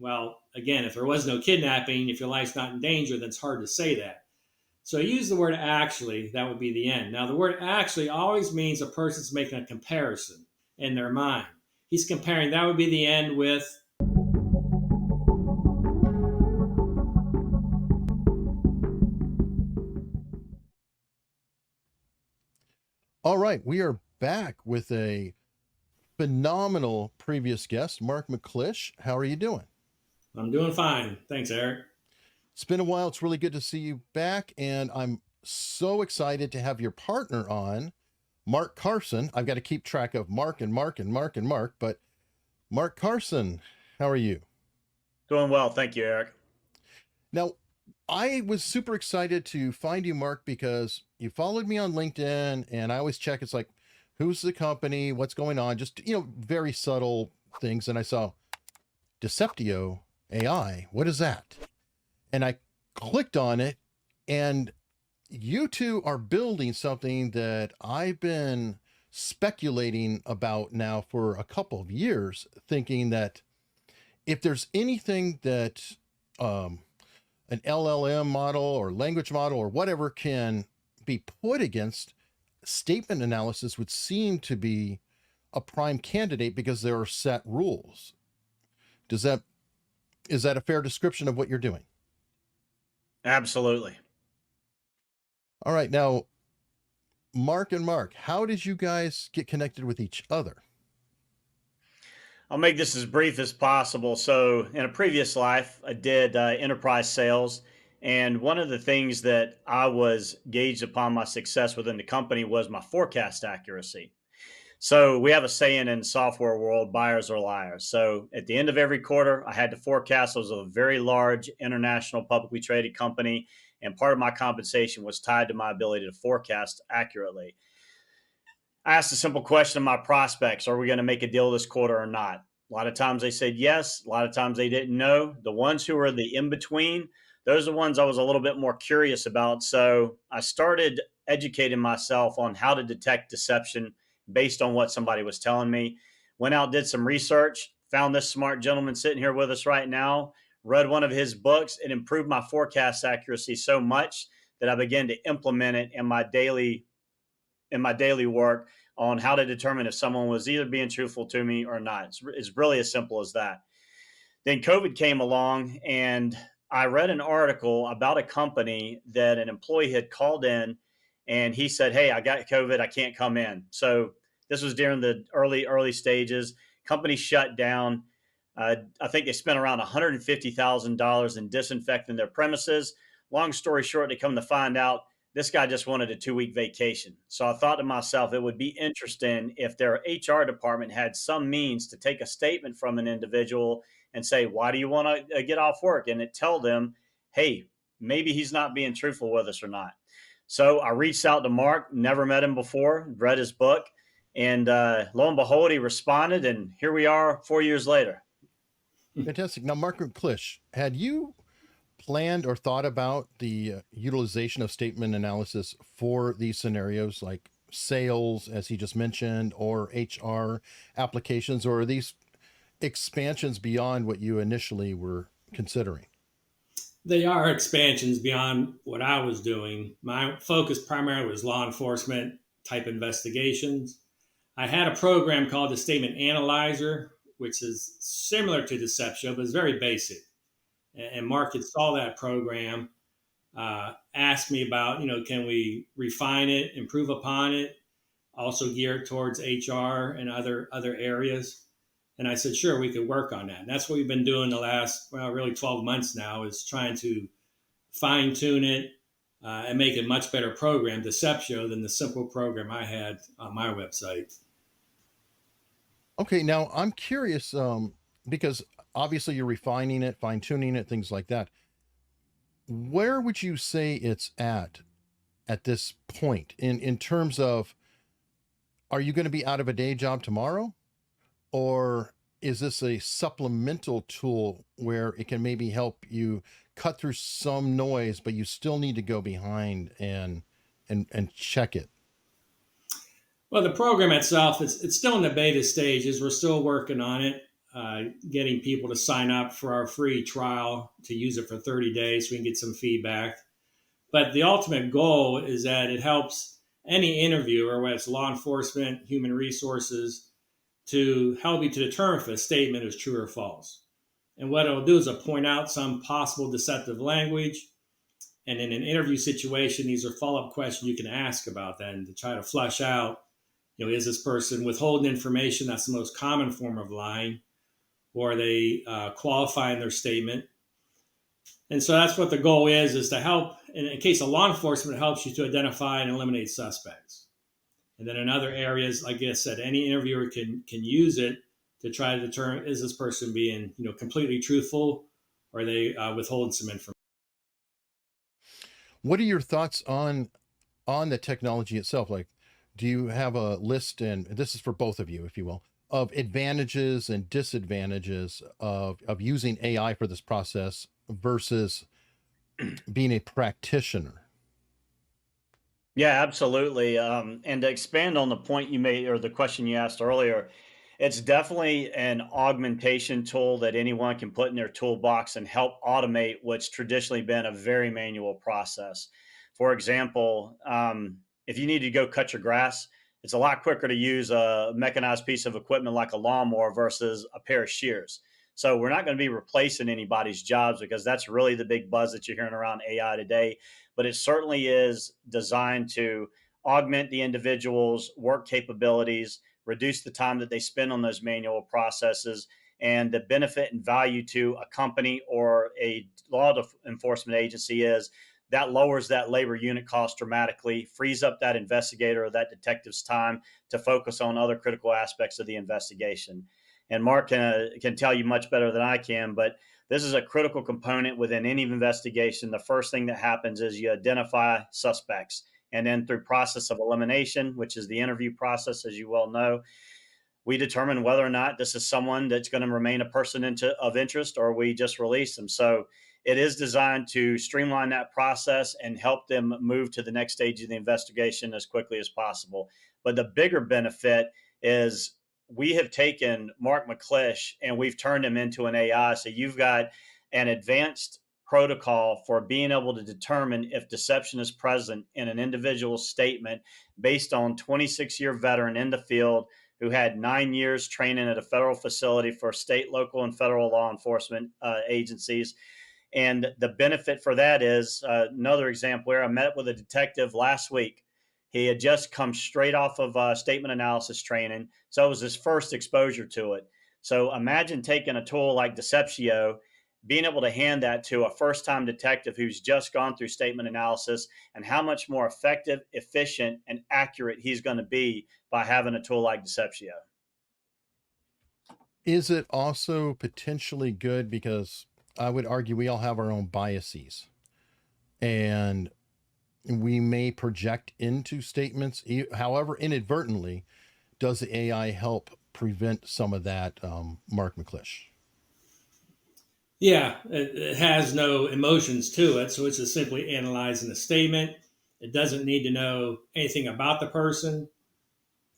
Well, again, if there was no kidnapping, if your life's not in danger, then it's hard to say that. So I use the word actually, that would be the end. Now, the word actually always means a person's making a comparison in their mind. He's comparing, that would be the end with. All right, we are back with a phenomenal previous guest, Mark McClish. How are you doing? I'm doing fine. Thanks, Eric. It's been a while. It's really good to see you back, and I'm so excited to have your partner on, Mark Carson. I've got to keep track of Mark and Mark and Mark and Mark, but Mark Carson, how are you? Doing well. Thank you, Eric. Now, I was super excited to find you, Mark, because you followed me on LinkedIn, and I always check. It's like, who's the company? What's going on? Just, very subtle things. And I saw Deceptio.AI. What is that? And I clicked on it, and you two are building something that I've been speculating about now for a couple of years, thinking that if there's anything that an LLM model or language model or whatever can be put against, statement analysis would seem to be a prime candidate because there are set rules. Is that a fair description of what you're doing? Absolutely. All right. Now, Mark and Mark, how did you guys get connected with each other? I'll make this as brief as possible. So, in a previous life, I did enterprise sales. And one of the things that I was gauged upon my success within the company was my forecast accuracy. So, we have a saying in the software world, buyers are liars. So, at the end of every quarter, I had to forecast. I was a very large international publicly traded company. And part of my compensation was tied to my ability to forecast accurately. I asked a simple question of my prospects: are we going to make a deal this quarter or not? A lot of times they said yes. A lot of times they didn't know. The ones who were the in between, those are the ones I was a little bit more curious about. So I started educating myself on how to detect deception based on what somebody was telling me. Went out, did some research, found this smart gentleman sitting here with us right now, read one of his books. It improved my forecast accuracy so much that I began to implement it in my daily work on how to determine if someone was either being truthful to me or not. It's really as simple as that. Then COVID came along, and I read an article about a company that an employee had called in, and he said, "Hey, I got COVID. I can't come in." So this was during the early stages. Company shut down. I think they spent around $150,000 in disinfecting their premises. Long story short, they come to find out this guy just wanted a 2-week vacation. So I thought to myself, it would be interesting if their HR department had some means to take a statement from an individual and say, why do you want to get off work? And it tell them, hey, maybe he's not being truthful with us or not. So I reached out to Mark, never met him before, read his book, and lo and behold, he responded. And here we are 4 years later. Fantastic. Now, Mark McClish, had you planned or thought about the utilization of statement analysis for these scenarios like sales, as he just mentioned, or HR applications, or are these expansions beyond what you initially were considering? They are expansions beyond what I was doing. My focus primarily was law enforcement type investigations. I had a program called the Statement Analyzer, which is similar to Deception, but it's very basic. And Mark had saw that program, asked me about, can we refine it, improve upon it, also gear it towards HR and other areas. And I said, sure, we could work on that. And that's what we've been doing the last, really 12 months now, is trying to fine tune it and make a much better program, Deceptio, than the simple program I had on my website. Okay, now I'm curious, because obviously you're refining it, fine tuning it, things like that. Where would you say it's at this point in terms of, are you going to be out of a day job tomorrow? Or is this a supplemental tool where it can maybe help you cut through some noise, but you still need to go behind and check it? Well, the program itself, it's still in the beta stages. We're still working on it. getting people to sign up for our free trial to use it for 30 days so we can get some feedback. But the ultimate goal is that it helps any interviewer, whether it's law enforcement, human resources, to help you to determine if a statement is true or false. And what it'll do is it'll point out some possible deceptive language. And in an interview situation, these are follow-up questions you can ask about then to try to flush out, is this person withholding information? That's the most common form of lying. Or are they qualifying their statement? And so that's what the goal is to help, in case of law enforcement, it helps you to identify and eliminate suspects. And then in other areas, like I said, any interviewer can use it to try to determine, is this person being completely truthful, or are they withholding some information? What are your thoughts on the technology itself? Like, do you have a list, and this is for both of you, if you will, of advantages and disadvantages of using AI for this process versus being a practitioner? Yeah, absolutely. And to expand on the point you made or the question you asked earlier, it's definitely an augmentation tool that anyone can put in their toolbox and help automate what's traditionally been a very manual process. For example, if you need to go cut your grass, it's a lot quicker to use a mechanized piece of equipment like a lawnmower versus a pair of shears. So we're not going to be replacing anybody's jobs, because that's really the big buzz that you're hearing around AI today. But it certainly is designed to augment the individual's work capabilities, reduce the time that they spend on those manual processes, and the benefit and value to a company or a law enforcement agency is that lowers that labor unit cost dramatically, frees up that investigator or that detective's time to focus on other critical aspects of the investigation. And Mark can tell you much better than I can, but this is a critical component within any investigation. The first thing that happens is you identify suspects. And then through process of elimination, which is the interview process, as you well know, we determine whether or not this is someone that's going to remain a person of interest, or we just release them. So it is designed to streamline that process and help them move to the next stage of the investigation as quickly as possible. But the bigger benefit is we have taken Mark McClish and we've turned him into an AI. So you've got an advanced protocol for being able to determine if deception is present in an individual's statement based on 26-year veteran in the field who had 9 years training at a federal facility for state, local, and federal law enforcement agencies. And the benefit for that is another example where I met with a detective last week. He had just come straight off of statement analysis training. So it was his first exposure to it. So imagine taking a tool like Deceptio, being able to hand that to a first time detective who's just gone through statement analysis, and how much more effective, efficient, and accurate he's going to be by having a tool like Deceptio. Is it also potentially good, because I would argue we all have our own biases, and we may project into statements, however, inadvertently? Does the AI help prevent some of that, Mark McClish? Yeah, it has no emotions to it. So it's just simply analyzing a statement. It doesn't need to know anything about the person,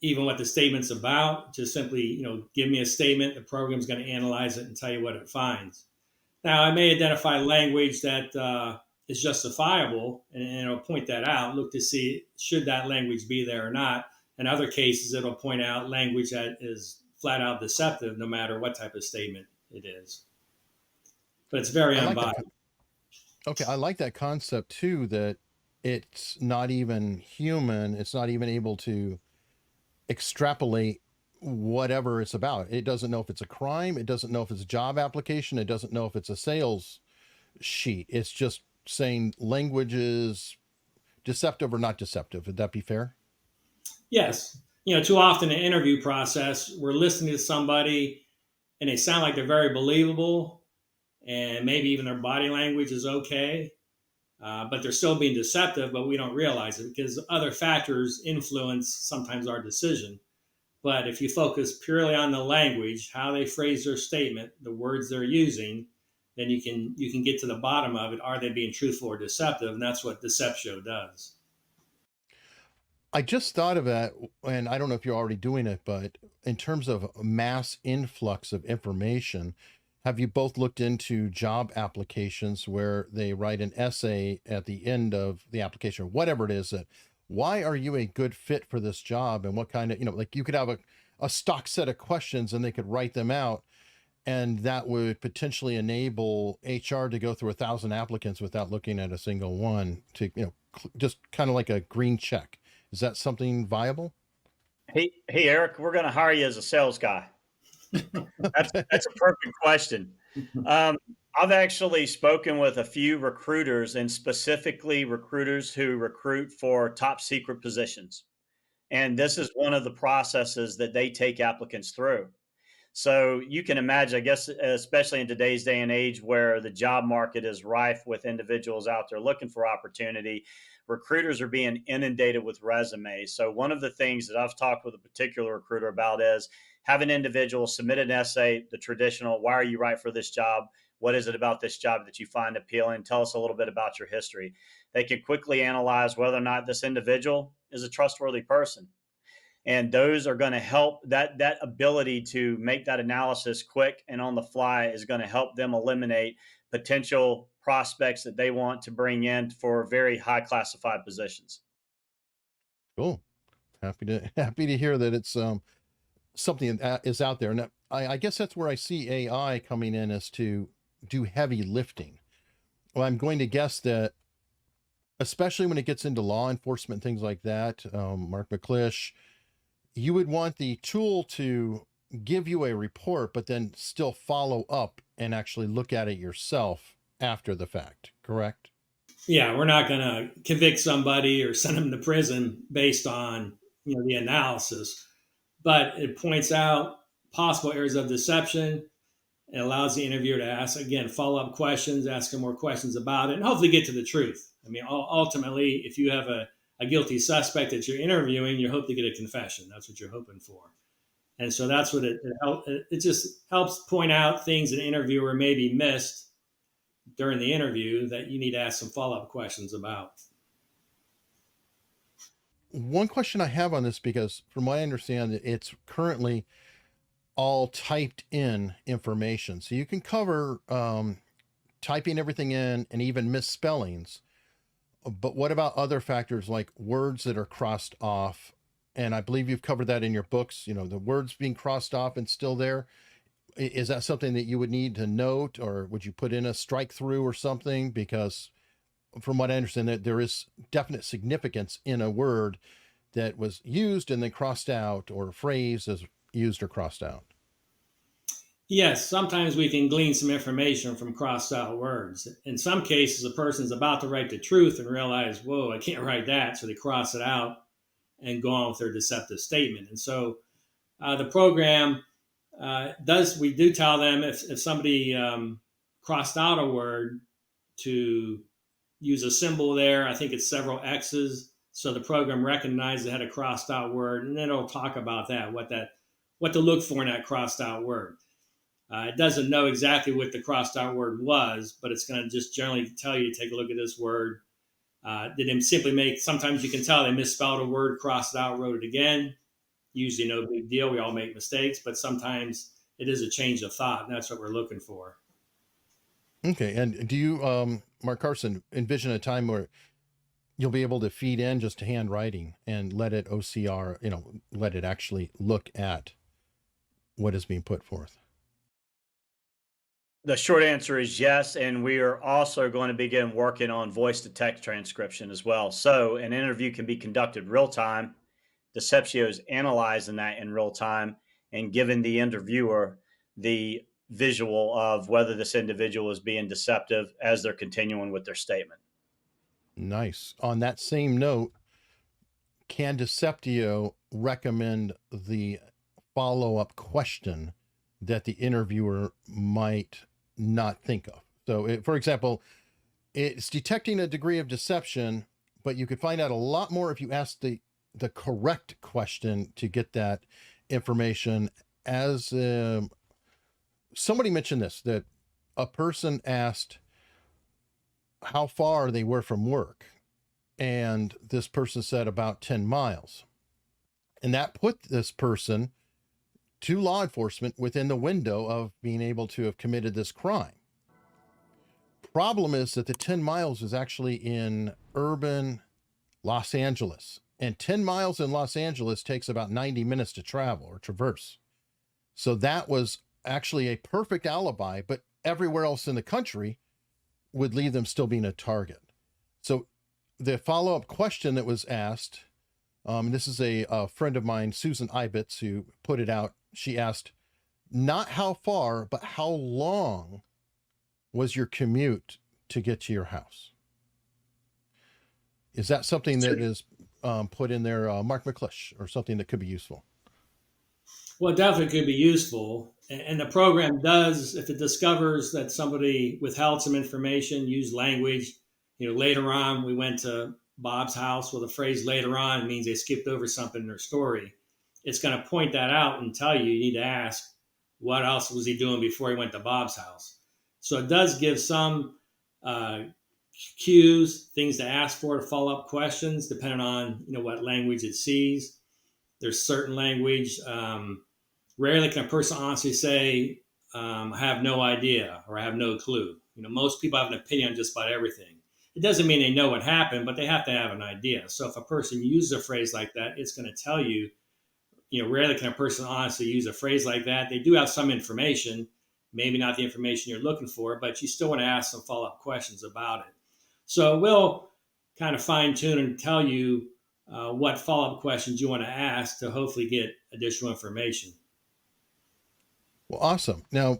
even what the statement's about. Just simply, give me a statement. The program's going to analyze it and tell you what it finds. Now, I may identify language that is justifiable, and it'll point that out. Look to see, should that language be there or not. In other cases, it'll point out language that is flat out deceptive, no matter what type of statement it is. But it's very I like that. unbiased. Okay, I like that concept too, that it's not even human. It's not even able to extrapolate whatever it's about. It doesn't know if it's a crime. It doesn't know if it's a job application. It doesn't know if it's a sales sheet. It's just saying language is deceptive or not deceptive. Would that be fair? Yes. Too often in the interview process, we're listening to somebody and they sound like they're very believable, and maybe even their body language is okay, but they're still being deceptive, but we don't realize it because other factors influence sometimes our decision. But if you focus purely on the language, how they phrase their statement, the words they're using, then you can get to the bottom of it. Are they being truthful or deceptive? And that's what Deceptio does. I just thought of that, and I don't know if you're already doing it, but in terms of mass influx of information, have you both looked into job applications where they write an essay at the end of the application, or whatever it is, that why are you a good fit for this job, and what kind of, like you could have a stock set of questions and they could write them out, and that would potentially enable HR to go through 1,000 applicants without looking at a single one, to, just kind of like a green check. Is that something viable? Hey, Eric, we're going to hire you as a sales guy. That's a perfect question. Um, I've actually spoken with a few recruiters, and specifically recruiters who recruit for top secret positions. And this is one of the processes that they take applicants through. So you can imagine, I guess, especially in today's day and age where the job market is rife with individuals out there looking for opportunity, recruiters are being inundated with resumes. So one of the things that I've talked with a particular recruiter about is have an individual submit an essay, the traditional, why are you right for this job? What is it about this job that you find appealing? Tell us a little bit about your history. They can quickly analyze whether or not this individual is a trustworthy person, and those are going to help. That ability to make that analysis quick and on the fly is going to help them eliminate potential prospects that they want to bring in for very high classified positions. Cool. Happy to hear that it's something that is out there. And I guess that's where I see AI coming in, is to do heavy lifting. Well, I'm going to guess that, especially when it gets into law enforcement, things like that, Mark McClish, you would want the tool to give you a report, but then still follow up and actually look at it yourself after the fact, correct? Yeah, we're not going to convict somebody or send them to prison based on the analysis, but it points out possible areas of deception. It allows the interviewer to ask, again, follow up questions, ask them more questions about it, and hopefully get to the truth. I mean, ultimately, if you have a guilty suspect that you're interviewing, you hope to get a confession. That's what you're hoping for. And so that's what it just helps point out things an interviewer maybe missed during the interview that you need to ask some follow up questions about. One question I have on this, because from what I understand, it's currently all typed in information. So you can cover typing everything in and even misspellings. But what about other factors like words that are crossed off? And I believe you've covered that in your books, the words being crossed off and still there. Is that something that you would need to note, or would you put in a strike through or something? Because from what I understand, that there is definite significance in a word that was used and then crossed out, or a phrase is used or crossed out. Yes, sometimes we can glean some information from crossed out words. In some cases, a person's about to write the truth and realize, whoa, I can't write that. So they cross it out and go on with their deceptive statement. And so the program we do tell them if somebody crossed out a word, to use a symbol there. I think it's several X's. So the program recognizes it had a crossed out word, and then it'll talk about what to look for in that crossed out word. It doesn't know exactly what the crossed out word was, but it's going to just generally tell you to take a look at this word. Did they simply sometimes you can tell they misspelled a word, crossed it out, wrote it again. Usually no big deal. We all make mistakes, but sometimes it is a change of thought, and that's what we're looking for. Okay. And do you, Mark Carson, envision a time where you'll be able to feed in just handwriting and let it OCR, let it actually look at what is being put forth? The short answer is yes. And we are also going to begin working on voice to text transcription as well. So an interview can be conducted real time. Deceptio is analyzing that in real time and giving the interviewer the visual of whether this individual is being deceptive as they're continuing with their statement. Nice. On that same note, can Deceptio recommend the follow-up question that the interviewer might not think of? So, for example, it's detecting a degree of deception, but you could find out a lot more if you ask the correct question to get that information. As somebody mentioned this, that a person asked how far they were from work, And this person said about 10 miles. And that put this person to law enforcement within the window of being able to have committed this crime. Problem is that the 10 miles is actually in urban Los Angeles. And 10 miles in Los Angeles takes about 90 minutes to travel or traverse. So that was actually a perfect alibi, but everywhere else in the country would leave them still being a target. So the follow-up question that was asked, this is a friend of mine, Susan Ibitz, who put it out. She asked, not how far, but how long was your commute to get to your house? Is that something that is put in there, Mark McClish, or something that could be useful? Well, it definitely could be useful. And the program does, if it discovers that somebody withheld some information, used language, later on, we went to Bob's house. Well, the phrase later on means they skipped over something in their story. It's going to point that out and tell you need to ask, what else was he doing before he went to Bob's house? So it does give some cues, things to ask for, follow-up questions, depending on what language it sees. There's certain language. Rarely can a person honestly say, I have no idea or I have no clue. Most people have an opinion on just about everything. It doesn't mean they know what happened, but they have to have an idea. So if a person uses a phrase like that, it's going to tell you, rarely can a person honestly use a phrase like that. They do have some information, maybe not the information you're looking for, but you still want to ask some follow-up questions about it. So we'll kind of fine tune and tell you what follow-up questions you want to ask to hopefully get additional information. Well, awesome. Now,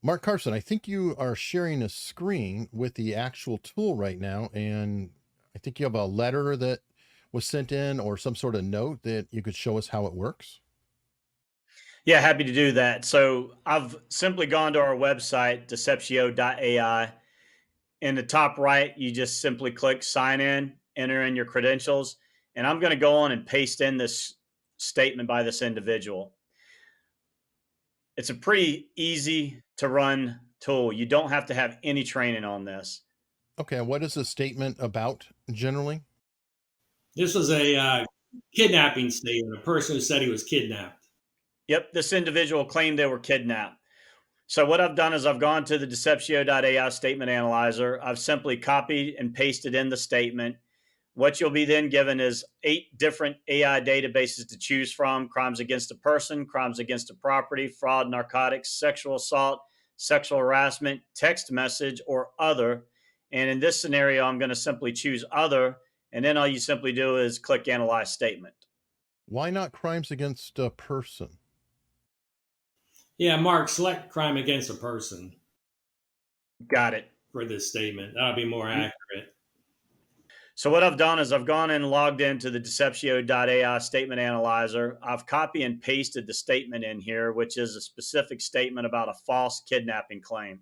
Mark Carson, I think you are sharing a screen with the actual tool right now, and I think you have a letter that was sent in or some sort of note that you could show us how it works. Yeah, happy to do that. So I've simply gone to our website, Deceptio.AI. In the top right, you just simply click sign in, enter in your credentials, and I'm going to go on and paste in this statement by this individual. It's a pretty easy to run tool. You don't have to have any training on this. Okay, what is the statement about generally? This was a kidnapping statement, a person who said he was kidnapped. Yep, this individual claimed they were kidnapped. So what I've done is I've gone to the Deceptio.AI statement analyzer. I've simply copied and pasted in the statement. What you'll be then given is 8 different AI databases to choose from: crimes against a person, crimes against a property, fraud, narcotics, sexual assault, sexual harassment, text message, or other. And in this scenario, I'm going to simply choose other. And then all you simply do is click analyze statement. Why not crimes against a person? Yeah, Mark, select crime against a person Got it. for this statement. That'll be more accurate. So what I've done is I've gone and logged into the Deceptio.AI statement analyzer. I've copy and pasted the statement in here, which is a specific statement about a false kidnapping claim.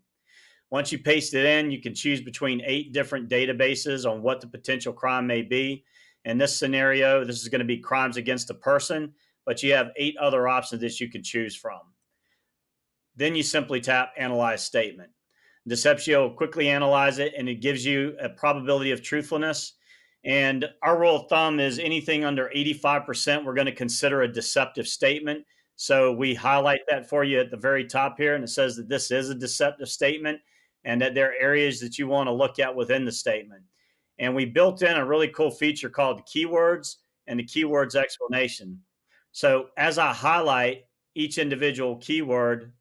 Once you paste it in, you can choose between 8 different databases on what the potential crime may be. In this scenario, this is going to be crimes against a person, but you have 8 other options that you can choose from. Then you simply tap analyze statement. Deceptio will quickly analyze it, and it gives you a probability of truthfulness. And our rule of thumb is anything under 85%, we're going to consider a deceptive statement. So we highlight that for you at the very top here, and it says that this is a deceptive statement and that there are areas that you want to look at within the statement. And we built in a really cool feature called the keywords and the keywords explanation. So as I highlight each individual keyword,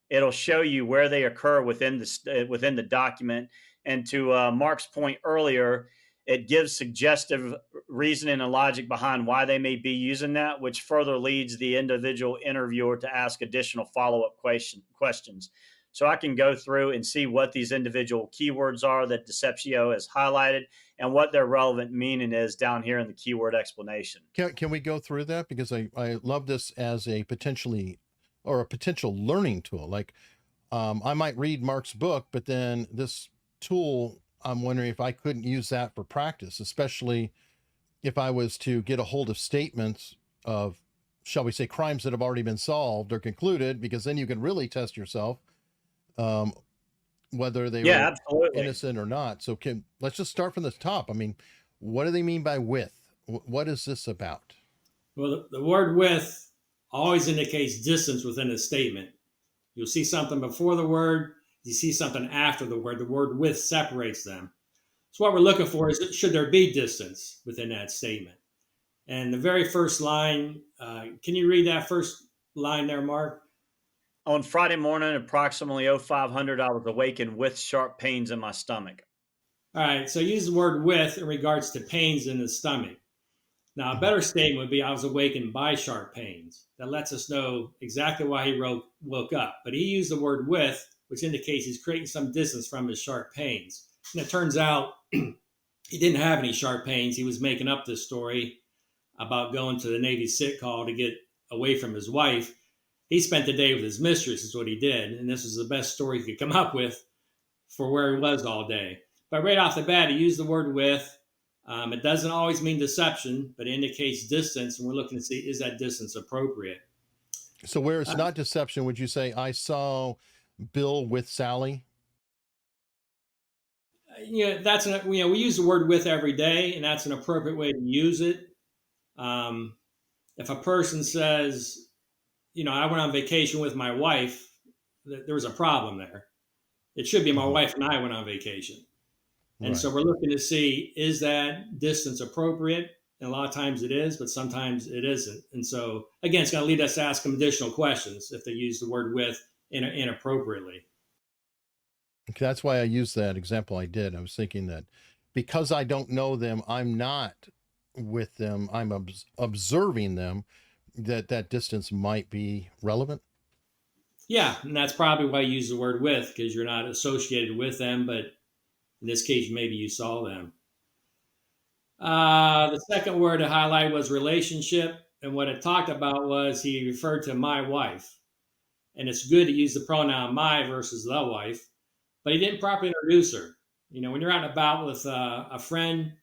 it'll show you where they occur within the document. And to Mark's point earlier, it gives suggestive reasoning and logic behind why they may be using that, which further leads the individual interviewer to ask additional follow-up questions. So I can go through and see what these individual keywords are that Deceptio has highlighted and what their relevant meaning is down here in the keyword explanation. Can we go through that? Because I love this as a potential learning tool. Like I might read Mark's book, but then this tool, I'm wondering if I couldn't use that for practice, especially if I was to get a hold of statements of, shall we say, crimes that have already been solved or concluded, because then you can really test yourself. whether they Yeah, were absolutely. innocent or not. So let's just start from the top. I mean, what do they mean by with? What is this about? Well, the word with always indicates distance within a statement. You'll see something before the word, you see something after the word. The word with separates them. So what we're looking for is should there be distance within that statement? And the very first line, can you read that first line there, Mark? On Friday morning, approximately 0500, I was awakened with sharp pains in my stomach. All right, so use the word with in regards to pains in the stomach. Now, a Mhm. better statement would be I was awakened by sharp pains. That lets us know exactly why he woke up. But he used the word with, which indicates he's creating some distance from his sharp pains. And it turns out he didn't have any sharp pains. He was making up this story about going to the Navy sick call to get away from his wife. He spent the day with his mistress, is what he did. And this was the best story he could come up with for where he was all day. But right off the bat, he used the word with. It doesn't always mean deception, but it indicates distance. And we're looking to see, is that distance appropriate? So where it's Uh, not deception, would you say I saw Bill with Sally? we use the word with every day, and that's an appropriate way to use it. Um, if a person says, I went on vacation with my wife, there was a problem there. It should be my Mhm. wife and I went on vacation. And so Right. we're looking to see, is that distance appropriate? And a lot of times it is, but sometimes it isn't. And so, again, it's going to lead us to ask them additional questions if they use the word with inappropriately. Okay, that's why I used that example I did. I was thinking that because I don't know them, I'm not with them, I'm observing them, that distance might be relevant. Yeah, and that's probably why you use the word with, because you're not associated with them, but in this case, maybe you saw them. The second word to highlight was relationship. And what it talked about was he referred to my wife. And it's good to use the pronoun my versus the wife, but he didn't properly introduce her. When you're out and about with a friend,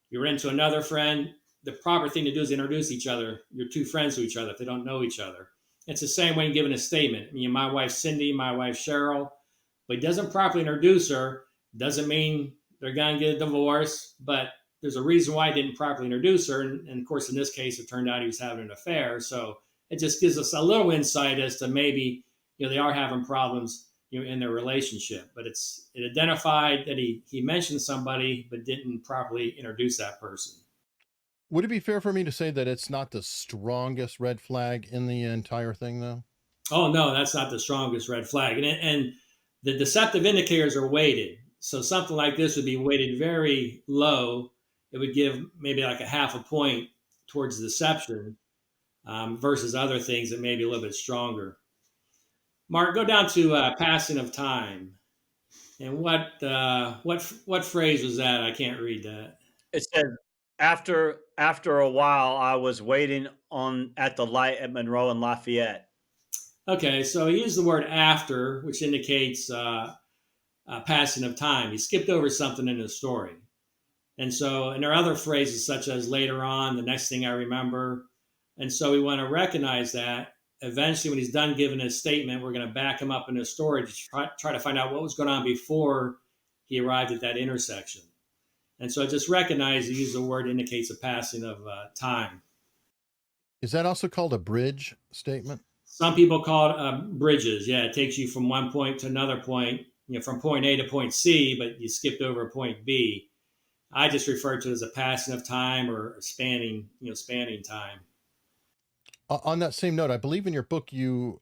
you're into another friend, the proper thing to do is introduce each other, your two friends to each other if they don't know each other. It's the same way in giving a statement. My wife Cindy, my wife Cheryl, but he doesn't properly introduce her. Doesn't mean they're going to get a divorce, but there's a reason why he didn't properly introduce her. And of course, in this case, it turned out he was having an affair. So it just gives us a little insight as to maybe they are having problems in their relationship. But it identified that he mentioned somebody but didn't properly introduce that person. Would it be fair for me to say that it's not the strongest red flag in the entire thing, though? Oh no, that's not the strongest red flag. And the deceptive indicators are weighted. So something like this would be weighted very low. It would give maybe like a half a point towards deception, versus other things that may be a little bit stronger. Mark, go down to passing of time. And what phrase was that? I can't read that. It says, after a while, I was waiting on at the light at Monroe and Lafayette. Okay, so he used the word after, which indicates passing of time. He skipped over something in the story. And there are other phrases such as later on, the next thing I remember. And so we want to recognize that eventually, when he's done giving his statement, we're going to back him up in his story to try to find out what was going on before he arrived at that intersection. And so just recognize the use of the word indicates a passing of time. Is that also called a bridge statement? Some people call it bridges. Yeah, it takes you from one point to another point, from point A to point C, but you skipped over point B. I just refer to it as a passing of time or spanning time. On that same note, I believe in your book you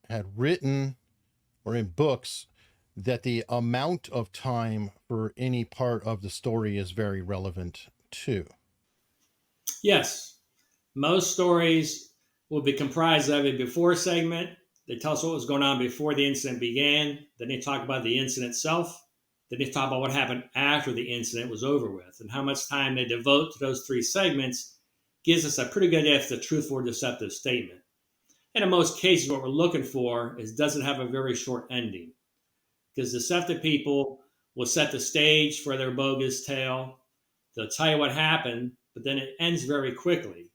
had written, or in books, that the amount of time for any part of the story is very relevant too. Yes, most stories will be comprised of a before segment. They tell us what was going on before the incident began. Then they talk about the incident itself. Then they talk about what happened after the incident was over with. And how much time they devote to those three segments gives us a pretty good idea if it's a truthful or deceptive statement. And in most cases, what we're looking for is does it have a very short ending? Because deceptive people will set the stage for their bogus tale. They'll tell you what happened, but then it ends very quickly.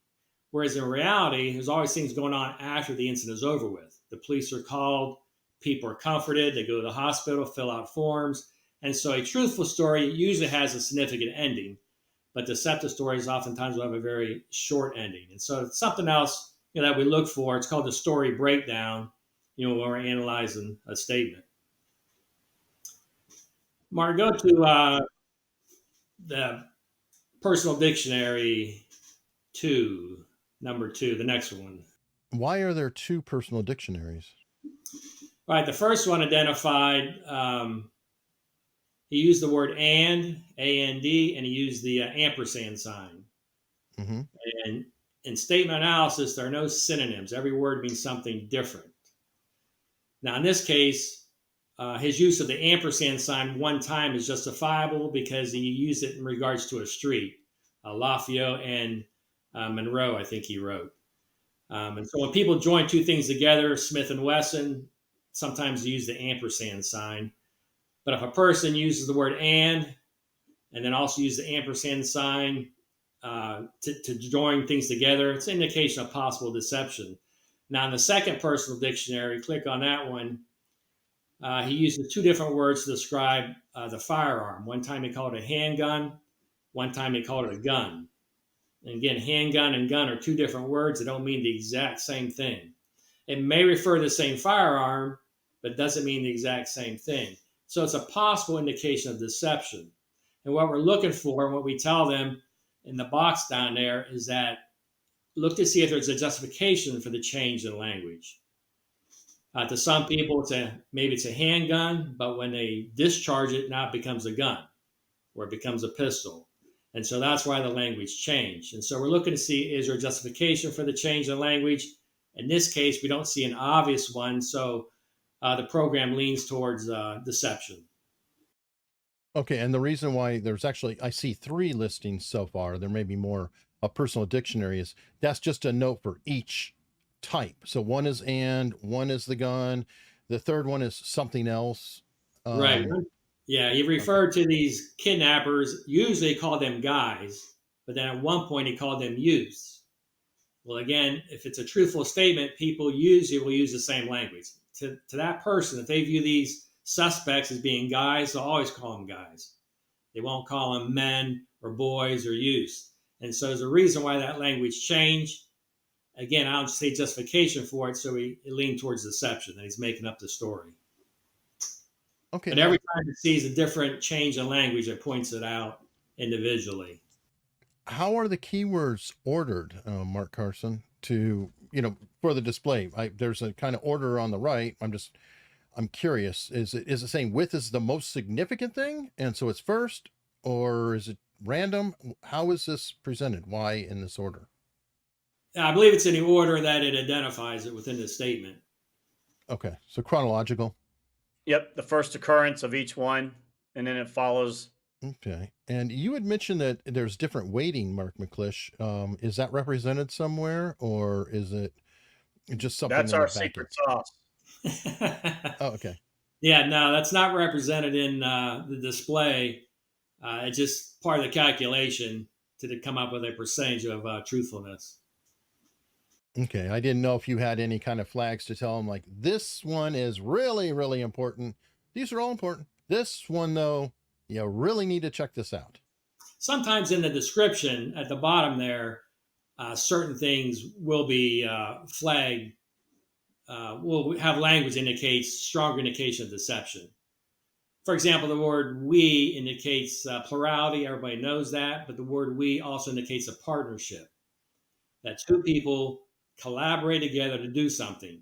Whereas in reality, there's always things going on after the incident is over with. The police are called, people are comforted. They go to the hospital, fill out forms. And so a truthful story usually has a significant ending, but deceptive stories oftentimes will have a very short ending. And so it's something else that we look for. It's called the story breakdown, when we're analyzing a statement. Mark, go to the personal dictionary number 2, the next one. Why are there 2 personal dictionaries? All right, the first one identified, he used the word A-N-D, and he used the ampersand sign. Mm-hmm. And in statement analysis, there are no synonyms. Every word means something different. Now, in this case, his use of the ampersand sign one time is justifiable because he used it in regards to a street, Lafayette and Monroe, I think he wrote. And so when people join 2 things together, Smith and Wesson, sometimes they use the ampersand sign. But if a person uses the word and then also use the ampersand sign to join things together, it's an indication of possible deception. Now, in the second personal dictionary, click on that one. He uses 2 different words to describe the firearm. One time he called it a handgun. One time he called it a gun. And again, handgun and gun are 2 different words that don't mean the exact same thing. It may refer to the same firearm, but doesn't mean the exact same thing. So it's a possible indication of deception. And what we're looking for, and what we tell them in the box down there, is that look to see if there's a justification for the change in language. To some people, maybe it's a handgun, but when they discharge it, now it becomes a gun, or it becomes a pistol. And so that's why the language changed. And so we're looking to see, is there a justification for the change in language? In this case, we don't see an obvious one, so the program leans towards deception. Okay, and the reason why there's actually, I see 3 listings so far, there may be more, a personal dictionary, is that's just a note for each type. So one is and, one is the gun, the third one is something else. Right. Yeah, he referred to these kidnappers, usually he called them guys, but then at one point he called them youths. Well, again, if it's a truthful statement, people usually will use the same language. To that person, if they view these suspects as being guys, they'll always call them guys. They won't call them men or boys or youths. And so there's a reason why that language changed. Again, I don't say justification for it, so he leaned towards deception, that he's making up the story. Okay. But every time it sees a different change in language, it points it out individually. How are the keywords ordered, Mark Carson, to, for the display? There's a kind of order on the right. I'm curious. Is it saying width is the most significant thing, and so it's first, or is it random? How is this presented? Why in this order? I believe it's in the order that it identifies it within the statement. Okay, so chronological. Yep, the first occurrence of each one, and then it follows. Okay, and you had mentioned that there's different weighting, Mark McClish. Is that represented somewhere, or is it just something That's our secret sauce? Oh, okay. Yeah, no, that's not represented in the display. It's just part of the calculation to come up with a percentage of truthfulness. Okay, I didn't know if you had any kind of flags to tell them, like, this one is really, really important. These are all important. This one, though, you really need to check this out. Sometimes in the description at the bottom there, certain things will be flagged. Will have language indicates stronger indication of deception. For example, the word we indicates plurality. Everybody knows that. But the word we also indicates a partnership, that 2 people collaborate together to do something.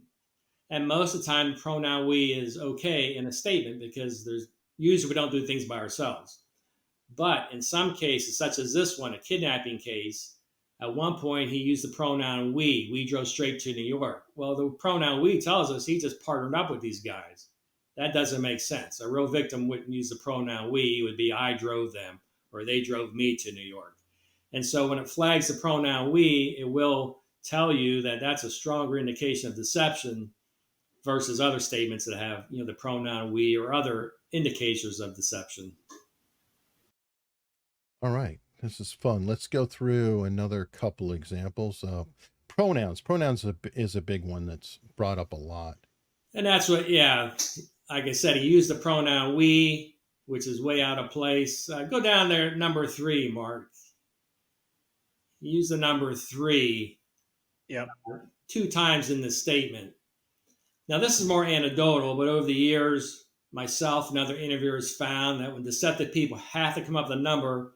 And most of the time, the pronoun we is okay in a statement because usually we don't do things by ourselves. But in some cases, such as this one, a kidnapping case, at one point he used the pronoun we. We drove straight to New York. Well, the pronoun we tells us he just partnered up with these guys. That doesn't make sense. A real victim wouldn't use the pronoun we. It would be I drove them, or they drove me to New York. And so when it flags the pronoun we, it will tell you that that's a stronger indication of deception versus other statements that have, the pronoun we or other indicators of deception. All right, this is fun. Let's go through another couple examples. Pronouns. Pronouns is a big one that's brought up a lot. And that's what, yeah, like I said, he used the pronoun we, which is way out of place. Go down there, number 3, Mark. He used the number 3 Yep. 2 times in the statement. Now, this is more anecdotal, but over the years, myself and other interviewers found that when deceptive people have to come up with a number,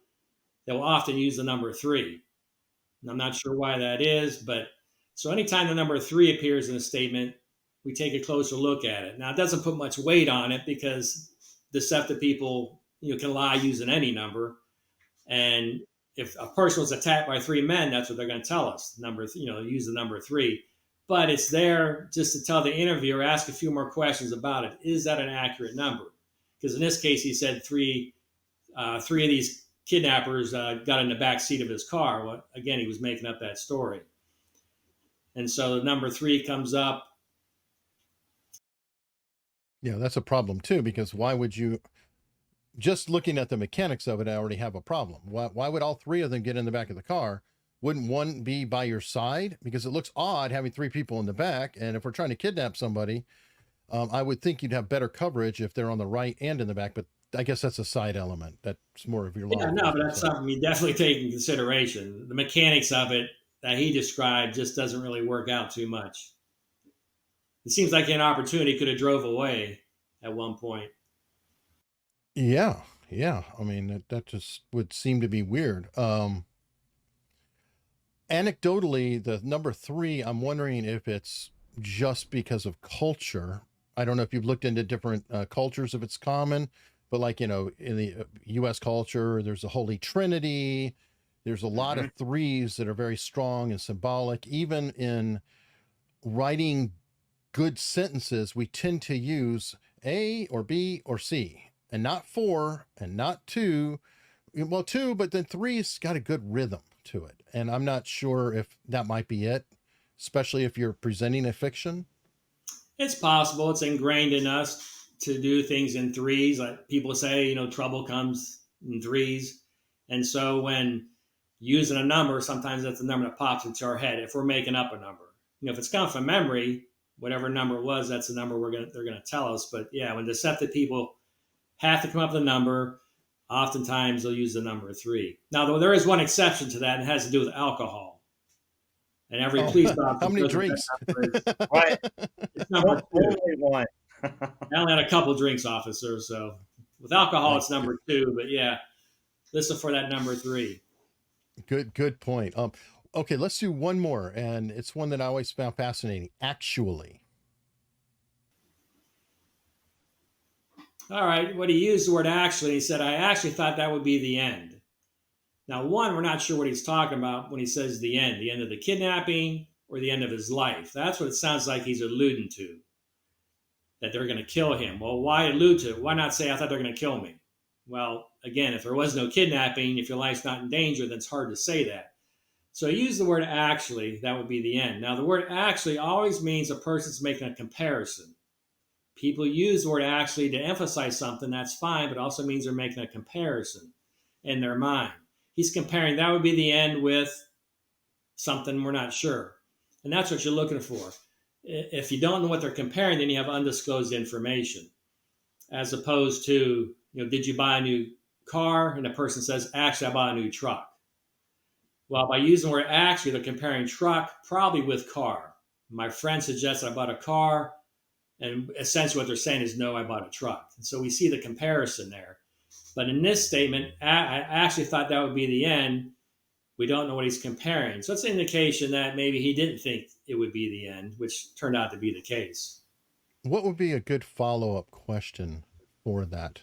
they will often use the number 3. And I'm not sure why that is, but so anytime the number 3 appears in a statement, we take a closer look at it. Now, it doesn't put much weight on it because deceptive people, can lie using any number. And if a person was attacked by 3 men, that's what they're going to tell us. Use the number 3. But it's there just to tell the interviewer, ask a few more questions about it. Is that an accurate number? Because in this case, he said three of these kidnappers got in the back seat of his car. Well, again, he was making up that story. And so the number 3 comes up. Yeah, that's a problem too, because why would you, just looking at the mechanics of it, I already have a problem. Why would all 3 of them get in the back of the car? Wouldn't one be by your side? Because it looks odd having 3 people in the back. And if we're trying to kidnap somebody, I would think you'd have better coverage if they're on the right and in the back. But I guess that's a side element. That's more of your law. Yeah, no, but that's something we definitely take in consideration. The mechanics of it that he described just doesn't really work out too much. It seems like an opportunity could have drove away at one point. Yeah. I mean, that just would seem to be weird. Anecdotally, the number 3, I'm wondering if it's just because of culture. I don't know if you've looked into different cultures, if it's common, but like, in the US culture, there's a Holy Trinity. There's a lot of 3s that are very strong and symbolic. Even in writing good sentences, we tend to use A or B or C, and not 4 and not 2. Well, 2, but then 3's got a good rhythm to it. And I'm not sure if that might be it, especially if you're presenting a fiction. It's possible. It's ingrained in us to do things in 3s. Like people say, trouble comes in 3s. And so when using a number, sometimes that's the number that pops into our head if we're making up a number. If it's come from memory, whatever number it was, that's the number they're gonna tell us. But yeah, when deceptive people have to come up with a number, oftentimes they'll use the number 3. Now, though, there is one exception to that, and it has to do with alcohol. And every police officer. How many drinks? Right. It's number 2. Only one. I only had a couple drinks, officer. So with alcohol, it's number 2. But yeah, listen for that number 3. Good point. Okay, let's do one more, and it's one that I always found fascinating. Actually. All right. What he used the word actually, he said, I actually thought that would be the end. Now, one, we're not sure what he's talking about when he says the end of the kidnapping or the end of his life. That's what it sounds like he's alluding to, that they're going to kill him. Well, why allude to it? Why not say, I thought they're going to kill me? Well, again, if there was no kidnapping, if your life's not in danger, then it's hard to say that. So I use the word actually, that would be the end. Now, the word actually always means a person's making a comparison. People use the word actually to emphasize something, that's fine, but also means they're making a comparison in their mind. He's comparing that would be the end with something we're not sure. And that's what you're looking for. If you don't know what they're comparing, then you have undisclosed information. As opposed to, did you buy a new car? And the person says, actually, I bought a new truck. Well, by using the word actually, they're comparing truck probably with car. My friend suggests I bought a car. And essentially what they're saying is, no, I bought a truck. And so we see the comparison there. But in this statement, I actually thought that would be the end. We don't know what he's comparing. So it's an indication that maybe he didn't think it would be the end, which turned out to be the case. What would be a good follow-up question for that?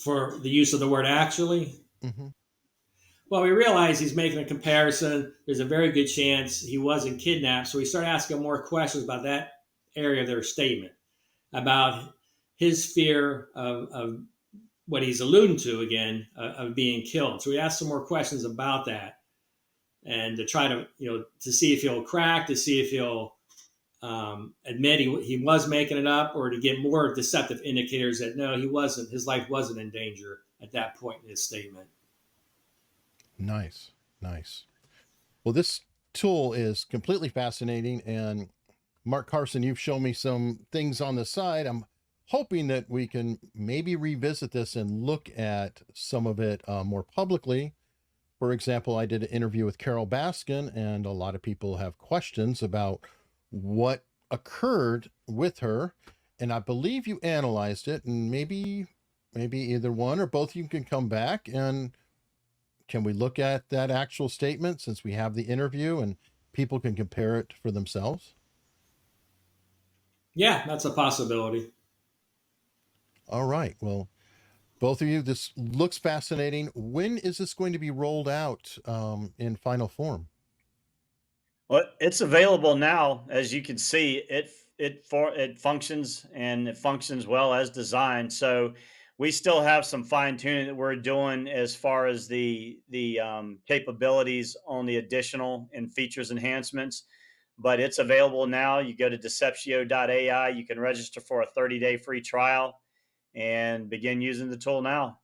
For the use of the word actually? Mm-hmm. Well, we realize he's making a comparison. There's a very good chance he wasn't kidnapped. So we start asking more questions about that area of their statement, about his fear of what he's alluding to again, of being killed. So we ask some more questions about that, and to try to, to see if he'll crack, to see if he'll admit he was making it up, or to get more deceptive indicators that no, he wasn't, his life wasn't in danger at that point in his statement. Nice. Well, this tool is completely fascinating, and Mark Carson, you've shown me some things on the side. I'm hoping that we can maybe revisit this and look at some of it more publicly. For example, I did an interview with Carol Baskin, and a lot of people have questions about what occurred with her. And I believe you analyzed it, and maybe either one or both of you can come back and can we look at that actual statement since we have the interview and people can compare it for themselves? Yeah, that's a possibility. All right. Well, both of you, this looks fascinating. When is this going to be rolled out in final form? Well, it's available now. As you can see, it functions, and it functions well as designed. So we still have some fine tuning that we're doing as far as the capabilities on the additional and features enhancements. But it's available now. You go to Deceptio.AI. You can register for a 30-day free trial and begin using the tool now.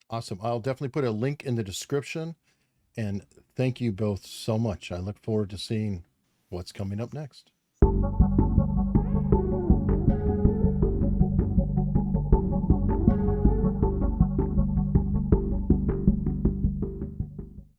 Awesome. I'll definitely put a link in the description. And thank you both so much. I look forward to seeing what's coming up next.